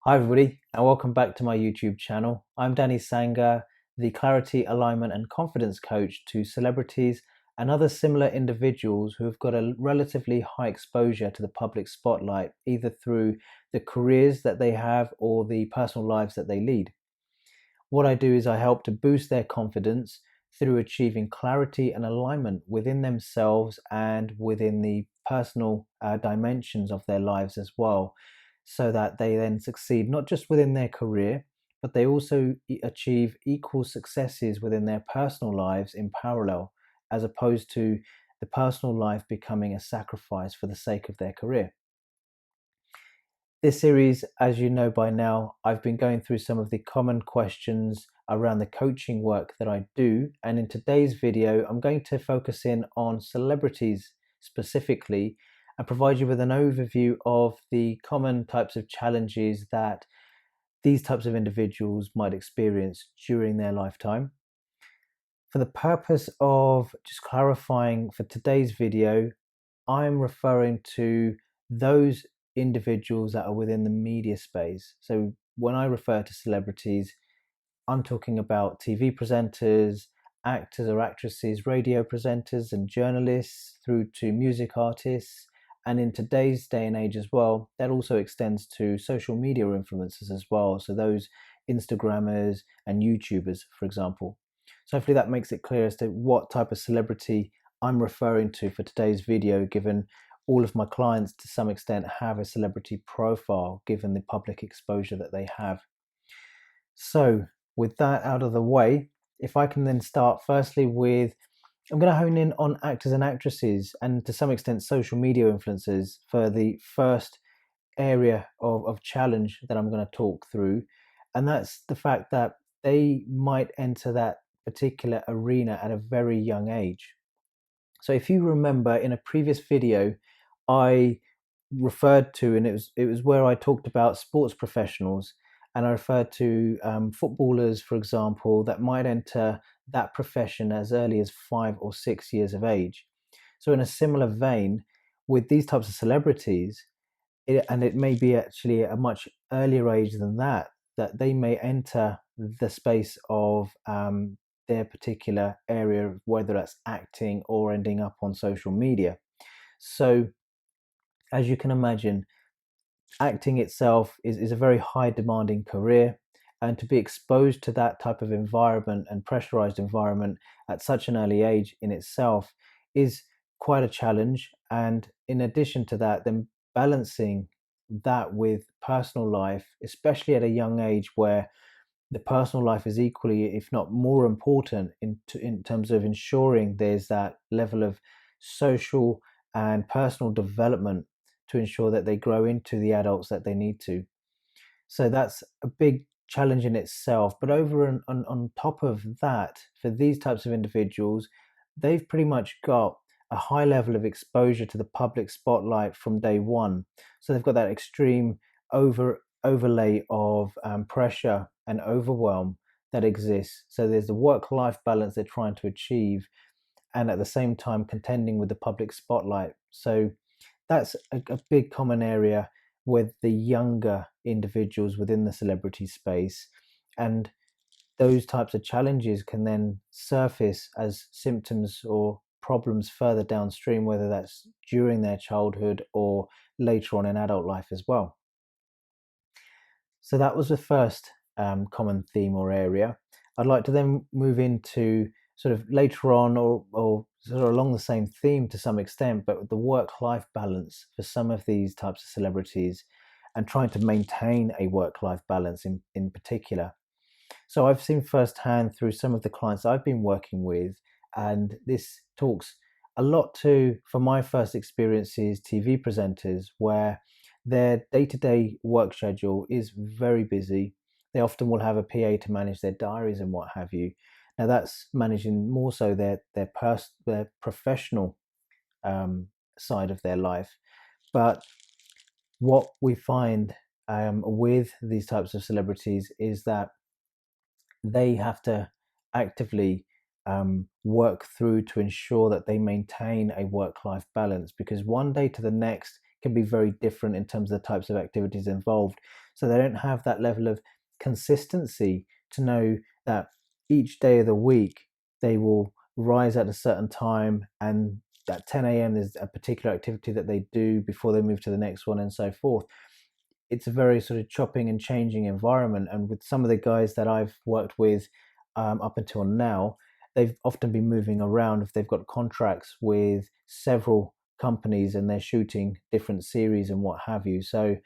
Hi, everybody, and welcome back to my YouTube channel. I'm Danny Sanger, the clarity, alignment, and confidence coach to celebrities and other similar individuals who have got a relatively high exposure to the public spotlight, either through the careers that they have or the personal lives that they lead. What I do is I help to boost their confidence through achieving clarity and alignment within themselves and within the personal dimensions of their lives as well, so that they then succeed not just within their career, but they also achieve equal successes within their personal lives in parallel, as opposed to the personal life becoming a sacrifice for the sake of their career. This series, as you know by now, I've been going through some of the common questions around the coaching work that I do. And in today's video, I'm going to focus in on celebrities specifically and provide you with an overview of the common types of challenges that these types of individuals might experience during their lifetime. For the purpose of just clarifying for today's video, I'm referring to those individuals that are within the media space. So when I refer to celebrities, I'm talking about TV presenters, actors or actresses, radio presenters and journalists, through to music artists. And in today's day and age as well, that also extends to social media influencers as well. So those Instagrammers and YouTubers, for example. So hopefully that makes it clear as to what type of celebrity I'm referring to for today's video, given all of my clients to some extent have a celebrity profile given the public exposure that they have. So with that out of the way, if I can then start firstly with, I'm going to hone in on actors and actresses and to some extent social media influencers for the first area of challenge that I'm going to talk through. And that's the fact that they might enter that particular arena at a very young age. So if you remember in a previous video, I referred to, and it was where I talked about sports professionals, and I referred to footballers, for example, that might enter that profession as early as 5 or 6 years of age. So in a similar vein, with these types of celebrities, and it may be actually a much earlier age than that, that they may enter the space of their particular area, whether that's acting or ending up on social media. So, as you can imagine, acting itself is a very high demanding career. And to be exposed to that type of environment and pressurized environment at such an early age in itself is quite a challenge. And in addition to that, then balancing that with personal life, especially at a young age where the personal life is equally, if not more important, in terms of ensuring there's that level of social and personal development to ensure that they grow into the adults that they need to. So that's a big challenge in itself. But over and on top of that, for these types of individuals, they've pretty much got a high level of exposure to the public spotlight from day one. So they've got that extreme overlay of pressure and overwhelm that exists. So there's the work-life balance they're trying to achieve, and at the same time contending with the public spotlight. So that's a big common area with the younger individuals within the celebrity space. And those types of challenges can then surface as symptoms or problems further downstream, whether that's during their childhood or later on in adult life as well. So that was the first common theme or area. I'd like to then move into sort of later on or sort of along the same theme to some extent, but the work-life balance for some of these types of celebrities and trying to maintain a work-life balance in particular. So I've seen firsthand through some of the clients I've been working with, and this talks a lot to, for my first experiences, TV presenters, where their day-to-day work schedule is very busy. They often will have a PA to manage their diaries and what have you. Now that's managing more so their professional side of their life. But what we find with these types of celebrities is that they have to actively work through to ensure that they maintain a work-life balance, because one day to the next can be very different in terms of the types of activities involved. So they don't have that level of consistency to know that each day of the week they will rise at a certain time, and at 10 a.m. there's a particular activity that they do before they move to the next one, and so forth. It's a very sort of chopping and changing environment. And with some of the guys that I've worked with up until now, they've often been moving around if they've got contracts with several companies and they're shooting different series and what have you. So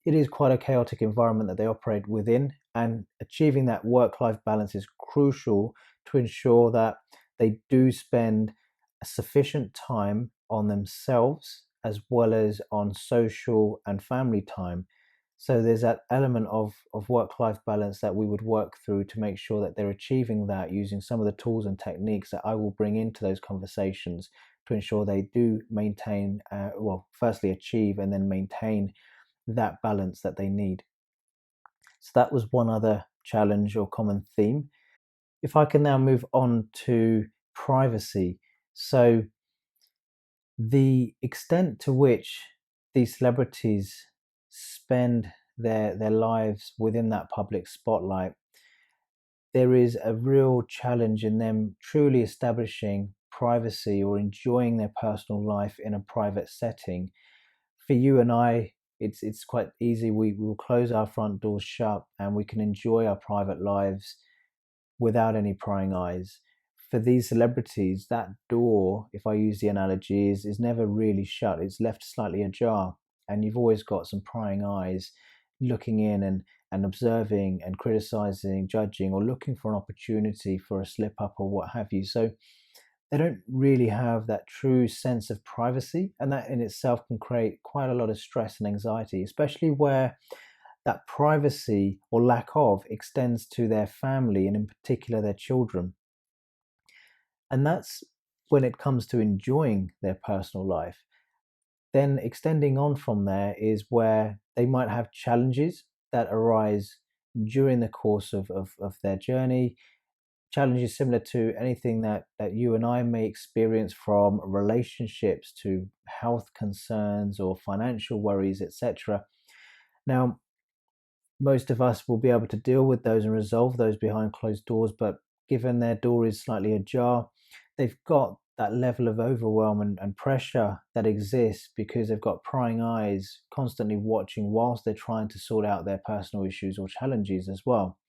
it is quite a chaotic environment that they operate within, and achieving that work-life balance is crucial to ensure that they do spend sufficient time on themselves as well as on social and family time. So there's that element of work-life balance that we would work through to make sure that they're achieving that using some of the tools and techniques that I will bring into those conversations to ensure they do maintain, well, firstly achieve and then maintain that balance that they need. So that was one other challenge or common theme. If I can now move on to privacy. So the extent to which these celebrities spend their lives within that public spotlight, there is a real challenge in them truly establishing privacy or enjoying their personal life in a private setting. For you and I, it's quite easy. We will close our front doors shut and we can enjoy our private lives without any prying eyes. For these celebrities, that door, if I use the analogy, is never really shut. It's left slightly ajar, and you've always got some prying eyes looking in and observing and criticizing, judging, or looking for an opportunity for a slip up or what have you. So they don't really have that true sense of privacy, and that in itself can create quite a lot of stress and anxiety, especially where that privacy or lack of extends to their family and in particular their children. And that's when it comes to enjoying their personal life. Then extending on from there is where they might have challenges that arise during the course of their journey. Challenges similar to anything that you and I may experience, from relationships to health concerns or financial worries, etc. Now, most of us will be able to deal with those and resolve those behind closed doors, but given their door is slightly ajar, they've got that level of overwhelm and pressure that exists because they've got prying eyes constantly watching whilst they're trying to sort out their personal issues or challenges as well.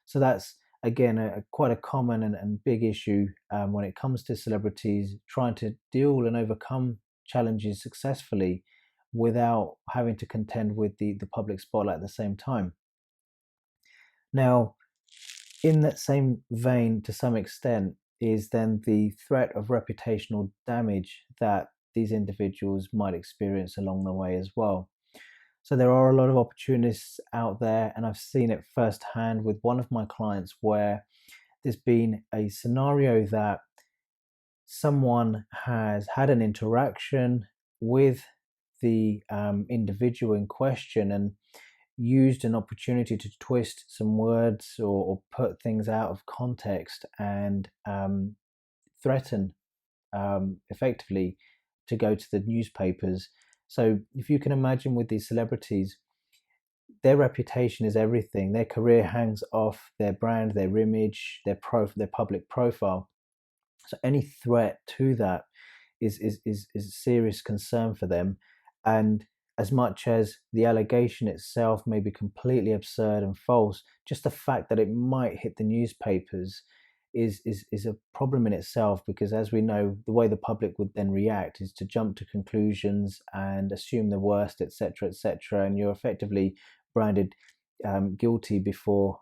So that's again quite a common and big issue when it comes to celebrities trying to deal and overcome challenges successfully without having to contend with the public spotlight at the same time. Now, in that same vein, to some extent, is then the threat of reputational damage that these individuals might experience along the way as well. So there are a lot of opportunists out there, and I've seen it firsthand with one of my clients where there's been a scenario that someone has had an interaction with the individual in question and used an opportunity to twist some words or put things out of context and threaten effectively to go to the newspapers. So if you can imagine, with these celebrities, their reputation is everything. Their career hangs off their brand, their image, their public profile. So any threat to that is a serious concern for them. And as much as the allegation itself may be completely absurd and false, just the fact that it might hit the newspapers is a problem in itself, because as we know, the way the public would then react is to jump to conclusions and assume the worst, etc., etc., and you're effectively branded guilty before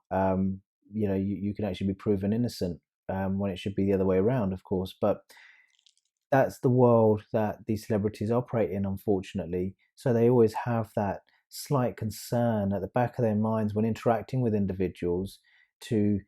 you can actually be proven innocent, when it should be the other way around, of course. But that's the world that these celebrities operate in, unfortunately. So they always have that slight concern at the back of their minds when interacting with individuals to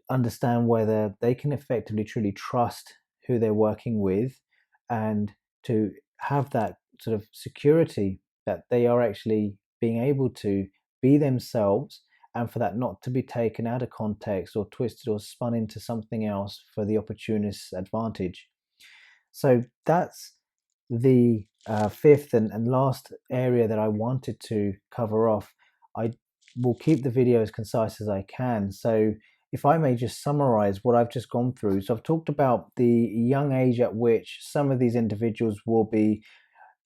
understand whether they can effectively truly trust who they're working with, and to have that sort of security that they are actually being able to be themselves, and for that not to be taken out of context or twisted or spun into something else for the opportunist's advantage. So that's the fifth and last area that I wanted to cover off, I will keep the video as concise as I can. So if I may just summarize what I've just gone through. So I've talked about the young age at which some of these individuals will be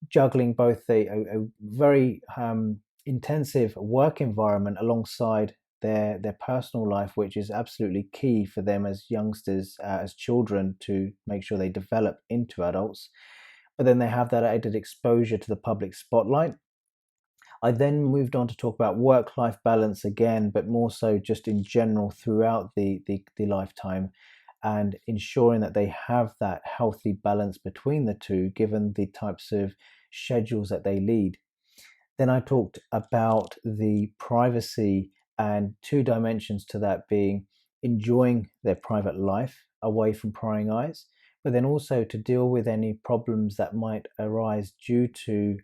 juggling both a very intensive work environment alongside their personal life, which is absolutely key for them as youngsters, as children, to make sure they develop into adults. But then they have that added exposure to the public spotlight. I then moved on to talk about work-life balance again, but more so just in general throughout the lifetime, and ensuring that they have that healthy balance between the two, given the types of schedules that they lead. Then I talked about the privacy and two dimensions to that being enjoying their private life away from prying eyes, but then also to deal with any problems that might arise due to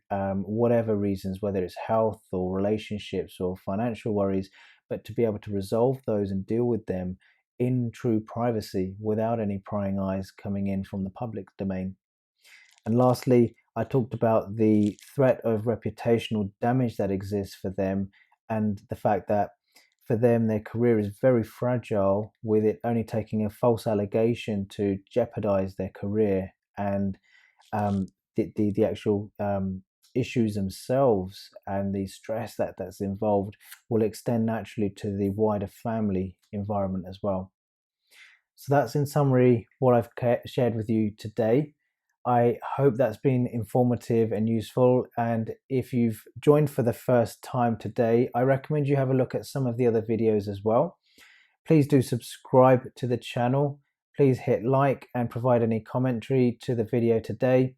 whatever reasons, whether it's health or relationships or financial worries, but to be able to resolve those and deal with them in true privacy without any prying eyes coming in from the public domain. And lastly, I talked about the threat of reputational damage that exists for them, and the fact that for them, their career is very fragile, with it only taking a false allegation to jeopardize their career. And the actual issues themselves and the stress that's involved will extend naturally to the wider family environment as well. So that's in summary what I've shared with you today. I hope that's been informative and useful. And if you've joined for the first time today, I recommend you have a look at some of the other videos as well. Please do subscribe to the channel. Please hit like and provide any commentary to the video today.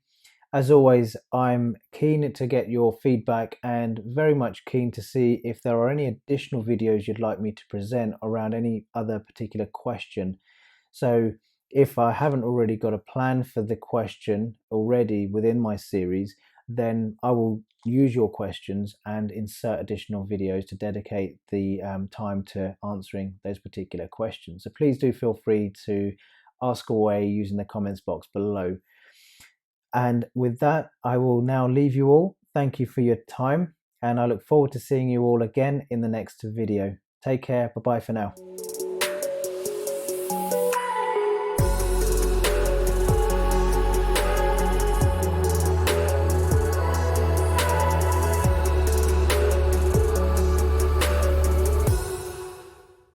As always, I'm keen to get your feedback and very much keen to see if there are any additional videos you'd like me to present around any other particular question. So if I haven't already got a plan for the question already within my series, then I will use your questions and insert additional videos to dedicate the time to answering those particular questions. So please do feel free to ask away using the comments box below. And with that, I will now leave you all. Thank you for your time, and I look forward to seeing you all again in the next video. Take care. Bye-bye for now.